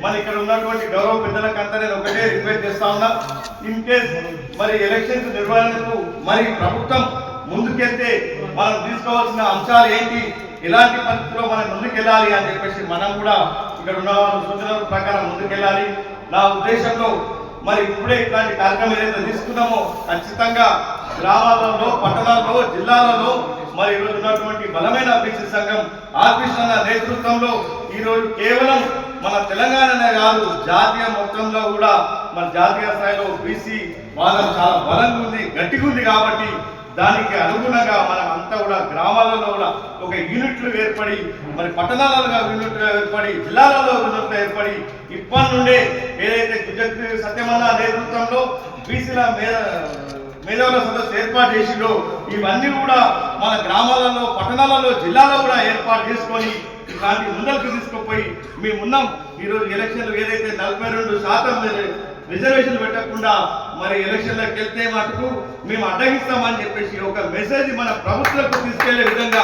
మరి ఇక్కడ ఉన్నటువంటి గౌరవ పెద్దలకంతా నేను ఒకటే రిక్వెస్ట్ చేస్తా ఉన్నా, ఇన్ కేస్ మరి ఎలక్షన్స్ నిర్వహణకు మరి ప్రభుత్వం ముందుకెళ్తే మనం తీసుకోవాల్సిన అంశాలు ఏంటి, ఎలాంటి పరిస్థితుల్లో మనం ముందుకెళ్ళాలి అని చెప్పేసి మనం కూడా ఇక్కడ ఉన్న వాళ్ళ సూచనల ప్రకారం ముందుకెళ్ళాలి. నా ఉద్దేశంలో మరి ఇప్పుడే ఇట్లాంటి కార్యక్రమం ఏదైతే తీసుకున్నామో ఖచ్చితంగా గ్రామాలలో, పట్టణాల్లో, జిల్లాలలో మరి ఈరోజు ఉన్నటువంటి బలమైన బీసీ సంఘం ఆర్కృష్ణ నేతృత్వంలో ఈరోజు కేవలం మన తెలంగాణనే కాదు జాతీయ మొత్తంలో కూడా మన జాతీయ స్థాయిలో బీసీ భాగం చాలా బలంగా ఉంది, గట్టిగా ఉంది. కాబట్టి దానికి అనుగుణంగా మనం అంతా కూడా గ్రామాలలో కూడా ఒక యూనిట్లు ఏర్పడి, మరి పట్టణాలలో యూనిట్లు ఏర్పడి, జిల్లాలలో యూనిట్లు ఏర్పడి ఇప్పటి నుండే ఏదైతే గుజరాత్ సత్యమన్న నేతృత్వంలో బీసీల మేధావుల సదస్సు ఏర్పాటు చేసిందో ఇవన్నీ కూడా మన గ్రామాలలో, పట్టణాలలో, జిల్లాలో కూడా ఏర్పాటు చేసుకొని ఇలాంటి ముందరకు తీసుకుపోయి మేమున్నాం. ఈరోజు ఎలక్షన్లు ఏదైతే 42% రిజర్వేషన్ పెట్టకుండా మరి ఎలక్షన్లకు వెళ్తే మటుకు మేము అడ్డగిస్తామని చెప్పేసి ఒక మెసేజ్ మన ప్రభుత్వాలకు తీసుకెళ్లే విధంగా